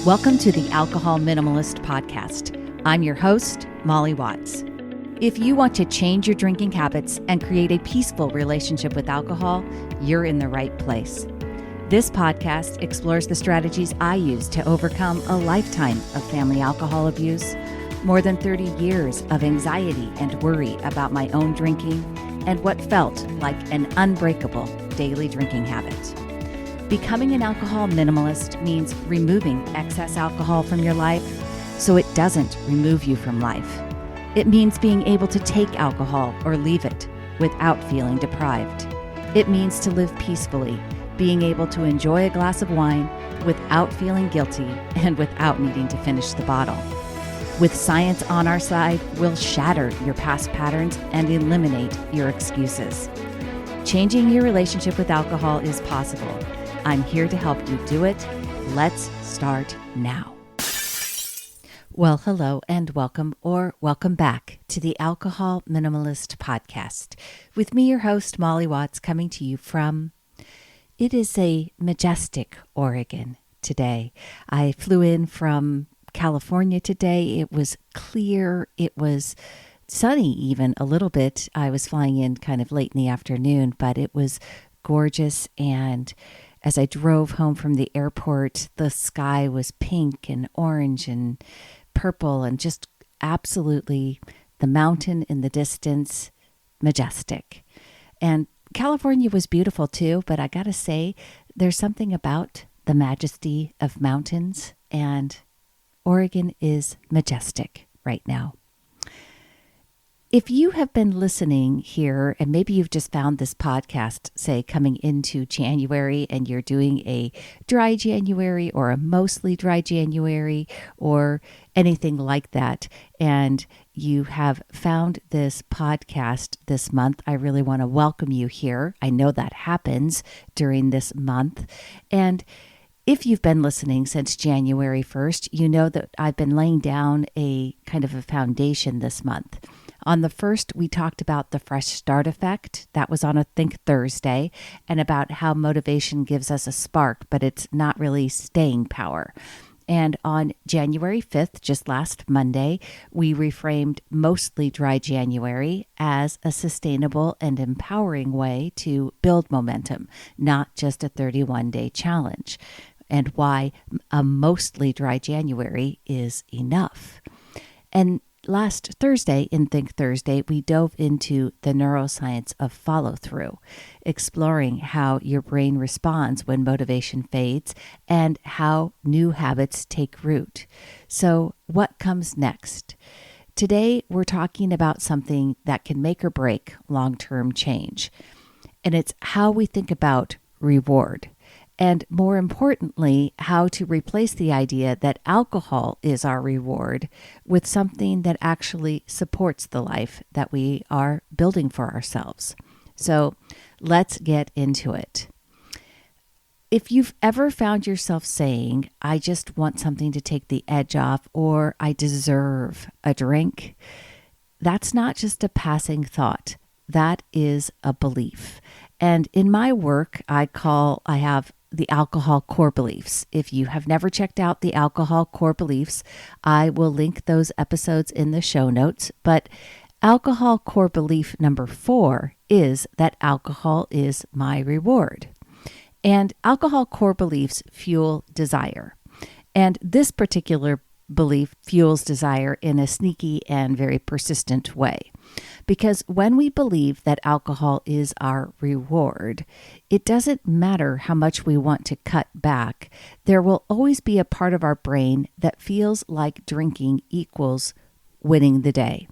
Welcome to the Alcohol Minimalist Podcast. I'm your host, Molly Watts. If you want to change your drinking habits and create a peaceful relationship with alcohol, you're in the right place. This podcast explores the strategies I use to overcome a lifetime of family alcohol abuse, more than 30 years of anxiety and worry about my own drinking, and what felt like an unbreakable daily drinking habit. Becoming an alcohol minimalist means removing excess alcohol from your life so it doesn't remove you from life. It means being able to take alcohol or leave it without feeling deprived. It means to live peacefully, being able to enjoy a glass of wine without feeling guilty and without needing to finish the bottle. With science on our side, we'll shatter your past patterns and eliminate your excuses. Changing your relationship with alcohol is possible. I'm here to help you do it. Let's start now. Well, hello and welcome back to the Alcohol Minimalist Podcast with me, your host, Molly Watts, coming to you from, it is a majestic Oregon today. I flew in from California today. It was clear. It was sunny even a little bit. I was flying in kind of late in the afternoon, but it was gorgeous. And as I drove home from the airport, the sky was pink and orange and purple and just absolutely the mountain in the distance, majestic. And California was beautiful too, but I gotta say, there's something about the majesty of mountains, and Oregon is majestic right now. If you have been listening here, and maybe you've just found this podcast, say, coming into January, and you're doing a dry January or a mostly dry January or anything like that, and you have found this podcast this month, I really want to welcome you here. I know that happens during this month. And if you've been listening since January 1st, you know that I've been laying down a kind of a foundation this month. On the 1st, we talked about the fresh start effect. That was on a Think Thursday, and about how motivation gives us a spark, but it's not really staying power. And on January 5th, just last Monday, we reframed mostly dry January as a sustainable and empowering way to build momentum, not just a 31-day challenge, and why a mostly dry January is enough. And last Thursday, in Think Thursday, we dove into the neuroscience of follow-through, exploring how your brain responds when motivation fades and how new habits take root. So what comes next? Today, we're talking about something that can make or break long-term change, and it's how we think about reward. And more importantly, how to replace the idea that alcohol is our reward with something that actually supports the life that we are building for ourselves. So let's get into it. If you've ever found yourself saying, I just want something to take the edge off, or I deserve a drink, that's not just a passing thought. That is a belief. And in my work, I have the alcohol core beliefs. If you have never checked out the alcohol core beliefs, I will link those episodes in the show notes. But alcohol core belief number 4 is that alcohol is my reward. And alcohol core beliefs fuel desire. And this particular belief fuels desire in a sneaky and very persistent way. Because when we believe that alcohol is our reward, it doesn't matter how much we want to cut back. There will always be a part of our brain that feels like drinking equals winning the day.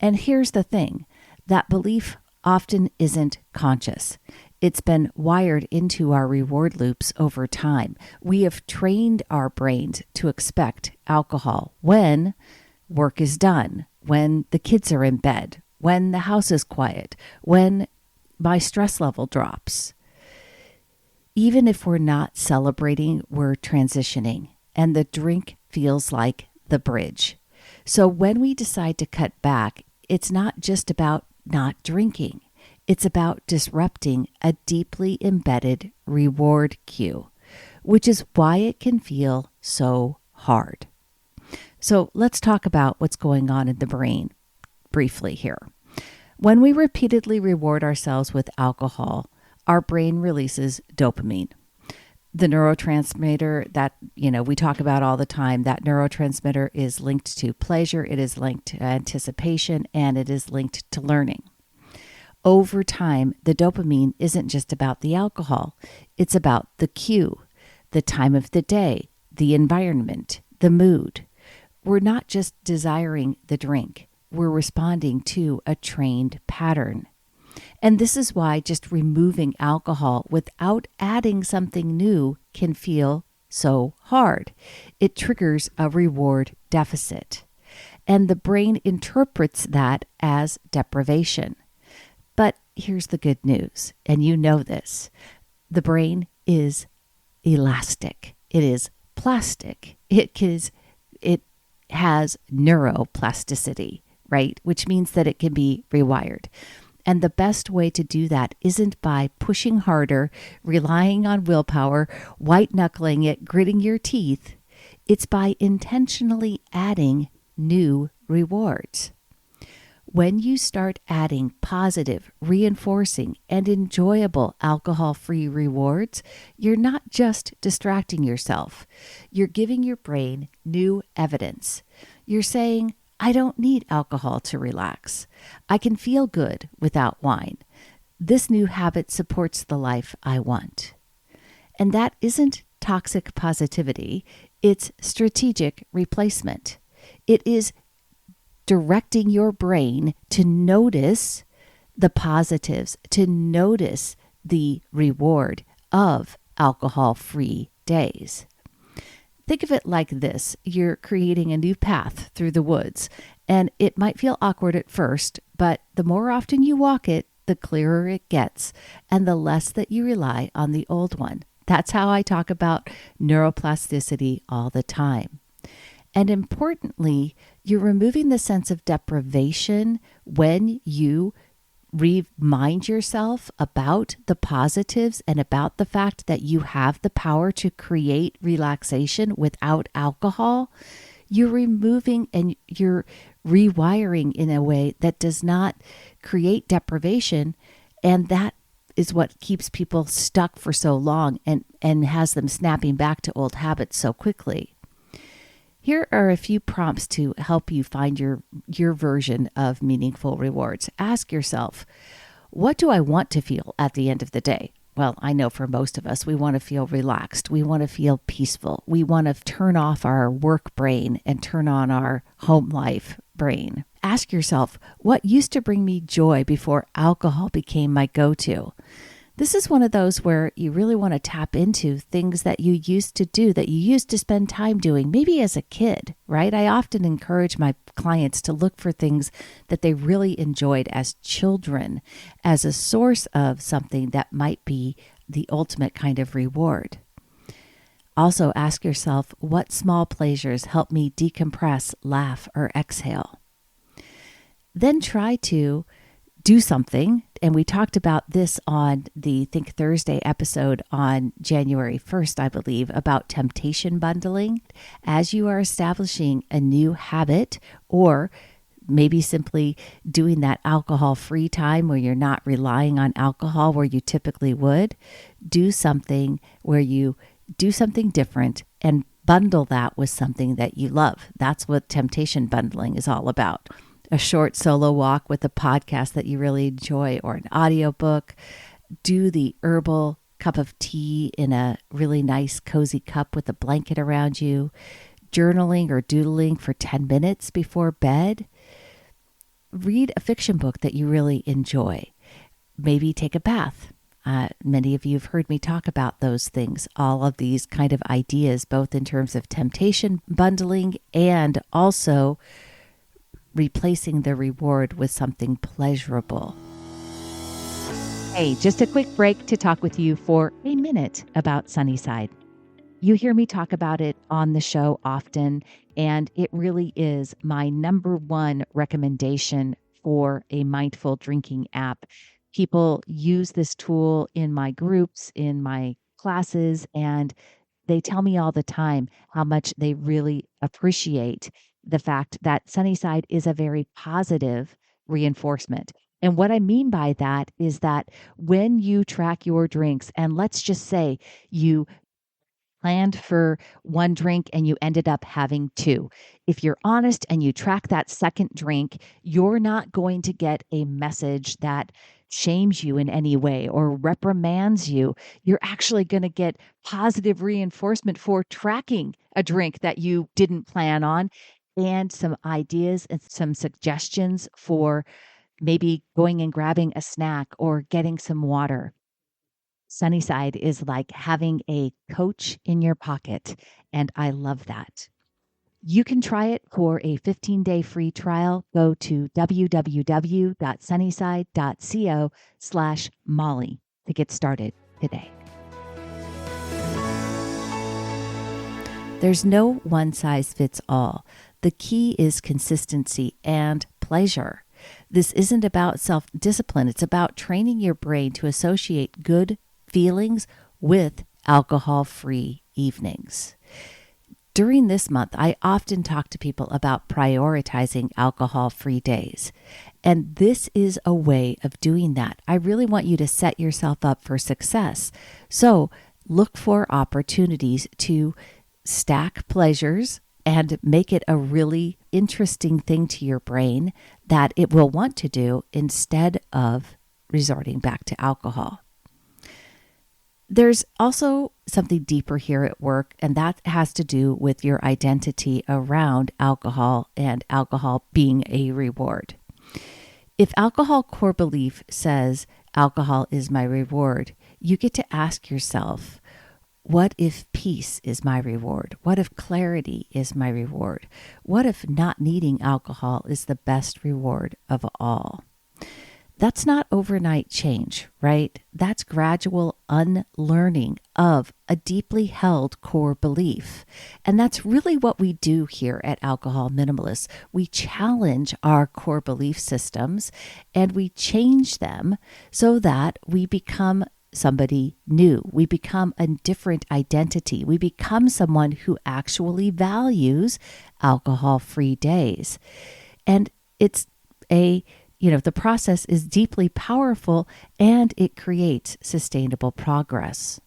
And here's the thing, that belief often isn't conscious. It's been wired into our reward loops over time. We have trained our brains to expect alcohol when work is done, when the kids are in bed, when the house is quiet, when my stress level drops. Even if we're not celebrating, we're transitioning, and the drink feels like the bridge. So when we decide to cut back, it's not just about not drinking. It's about disrupting a deeply embedded reward cue. which is why it can feel so hard. So let's talk about what's going on in the brain briefly here. When we repeatedly reward ourselves with alcohol, our brain releases dopamine. The neurotransmitter that, we talk about all the time, that neurotransmitter is linked to pleasure, it is linked to anticipation, and it is linked to learning. Over time, the dopamine isn't just about the alcohol. It's about the cue, the time of the day, the environment, the mood. We're not just desiring the drink. We're responding to a trained pattern. And this is why just removing alcohol without adding something new can feel so hard. It triggers a reward deficit. And the brain interprets that as deprivation. But here's the good news, and you know this. The brain is elastic. It is plastic. It has neuroplasticity, right? Which means that it can be rewired. And the best way to do that isn't by pushing harder, relying on willpower, white-knuckling it, gritting your teeth. It's by intentionally adding new rewards. When you start adding positive, reinforcing, and enjoyable alcohol-free rewards, you're not just distracting yourself. You're giving your brain new evidence. You're saying, I don't need alcohol to relax. I can feel good without wine. This new habit supports the life I want. And that isn't toxic positivity. It's strategic replacement. It is directing your brain to notice the positives, to notice the reward of alcohol-free days. Think of it like this. You're creating a new path through the woods, and it might feel awkward at first, but the more often you walk it, the clearer it gets, and the less that you rely on the old one. That's how I talk about neuroplasticity all the time. And importantly, you're removing the sense of deprivation when you remind yourself about the positives and about the fact that you have the power to create relaxation without alcohol. You're removing and you're rewiring in a way that does not create deprivation. And that is what keeps people stuck for so long and has them snapping back to old habits so quickly. Here are a few prompts to help you find your version of meaningful rewards. Ask yourself, what do I want to feel at the end of the day? Well, I know for most of us, we want to feel relaxed. We want to feel peaceful. We want to turn off our work brain and turn on our home life brain. Ask yourself, what used to bring me joy before alcohol became my go-to? This is one of those where you really want to tap into things that you used to do, that you used to spend time doing, maybe as a kid, right? I often encourage my clients to look for things that they really enjoyed as children as a source of something that might be the ultimate kind of reward. Also ask yourself, what small pleasures help me decompress, laugh, or exhale? Then try to do something. And we talked about this on the Think Thursday episode on January 1st, I believe, about temptation bundling. As you are establishing a new habit, or maybe simply doing that alcohol-free time where you're not relying on alcohol where you typically would, do something where you do something different and bundle that with something that you love. That's what temptation bundling is all about. A short solo walk with a podcast that you really enjoy, or an audiobook. Do the herbal cup of tea in a really nice cozy cup with a blanket around you. Journaling or doodling for 10 minutes before bed. Read a fiction book that you really enjoy. Maybe take a bath. Many of you have heard me talk about those things, all of these kind of ideas, both in terms of temptation bundling and also replacing the reward with something pleasurable. Hey, just a quick break to talk with you for a minute about Sunnyside. You hear me talk about it on the show often, and it really is my number one recommendation for a mindful drinking app. People use this tool in my groups, in my classes, and they tell me all the time how much they really appreciate the fact that Sunnyside is a very positive reinforcement. And what I mean by that is that when you track your drinks, and let's just say you planned for one drink and you ended up having two. If you're honest and you track that second drink, you're not going to get a message that shames you in any way or reprimands you. You're actually going to get positive reinforcement for tracking a drink that you didn't plan on, and some ideas and some suggestions for maybe going and grabbing a snack or getting some water. Sunnyside is like having a coach in your pocket, and I love that. You can try it for a 15-day free trial. Go to www.sunnyside.co/Molly to get started today. There's no one size fits all. The key is consistency and pleasure. This isn't about self-discipline. It's about training your brain to associate good feelings with alcohol-free evenings. During this month, I often talk to people about prioritizing alcohol-free days. And this is a way of doing that. I really want you to set yourself up for success. So look for opportunities to stack pleasures and make it a really interesting thing to your brain that it will want to do instead of resorting back to alcohol. There's also something deeper here at work, and that has to do with your identity around alcohol and alcohol being a reward. If alcohol core belief says alcohol is my reward, you get to ask yourself, what if peace is my reward? What if clarity is my reward? What if not needing alcohol is the best reward of all? That's not overnight change, right? That's gradual unlearning of a deeply held core belief. And that's really what we do here at Alcohol Minimalists. We challenge our core belief systems and we change them so that we become somebody new. We become a different identity. We become someone who actually values alcohol-free days. And it's the process is deeply powerful and it creates sustainable progress.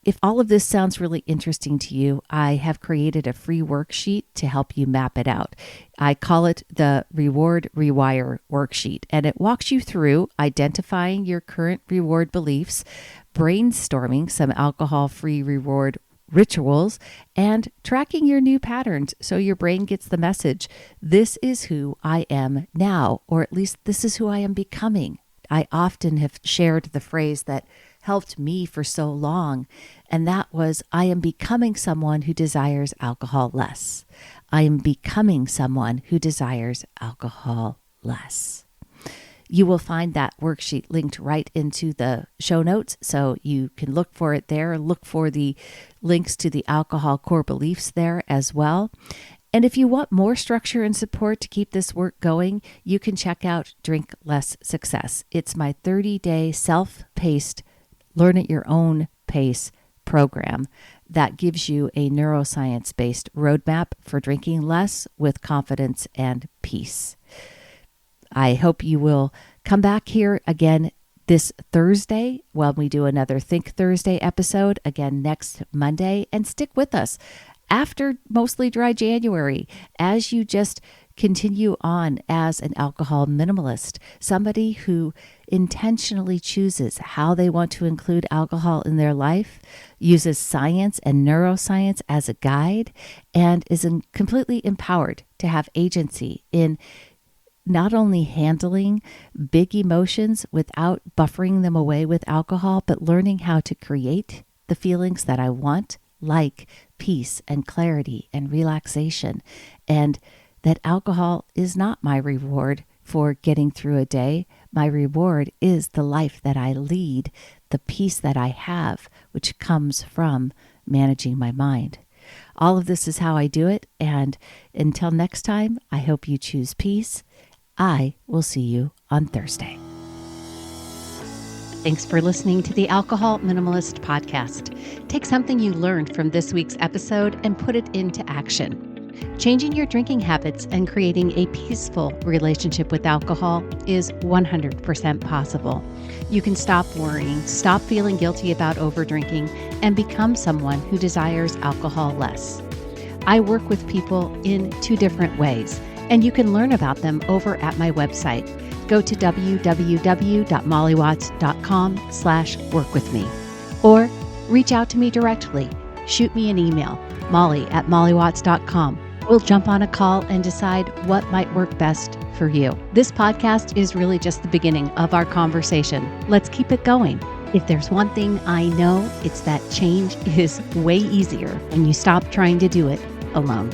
If all of this sounds really interesting to you, I have created a free worksheet to help you map it out. I call it the Reward Rewire Worksheet, and it walks you through identifying your current reward beliefs, brainstorming some alcohol-free reward rituals, and tracking your new patterns so your brain gets the message, this is who I am now, or at least this is who I am becoming. I often have shared the phrase that helped me for so long, and that was, I am becoming someone who desires alcohol less. I am becoming someone who desires alcohol less. You will find that worksheet linked right into the show notes, so you can look for it there. Look for the links to the alcohol core beliefs there as well. And if you want more structure and support to keep this work going, you can check out Drink Less Success. It's my 30-day self-paced, learn at your own pace program that gives you a neuroscience-based roadmap for drinking less with confidence and peace. I hope you will come back here again this Thursday when we do another Think Thursday episode, again next Monday, and stick with us after Mostly Dry January as you just continue on as an alcohol minimalist, somebody who intentionally chooses how they want to include alcohol in their life, uses science and neuroscience as a guide, and is completely empowered to have agency in not only handling big emotions without buffering them away with alcohol, but learning how to create the feelings that I want, like peace and clarity and relaxation, and that alcohol is not my reward for getting through a day. My reward is the life that I lead, the peace that I have, which comes from managing my mind. All of this is how I do it, and until next time, I hope you choose peace. I will see you on Thursday. Thanks for listening to the Alcohol Minimalist Podcast. Take something you learned from this week's episode and put it into action. Changing your drinking habits and creating a peaceful relationship with alcohol is 100% possible. You can stop worrying, stop feeling guilty about overdrinking, and become someone who desires alcohol less. I work with people in 2 different ways, and you can learn about them over at my website. Go to www.mollywatts.com/workwithme or reach out to me directly. Shoot me an email, molly@mollywatts.com. We'll jump on a call and decide what might work best for you. This podcast is really just the beginning of our conversation. Let's keep it going. If there's one thing I know, it's that change is way easier when you stop trying to do it alone.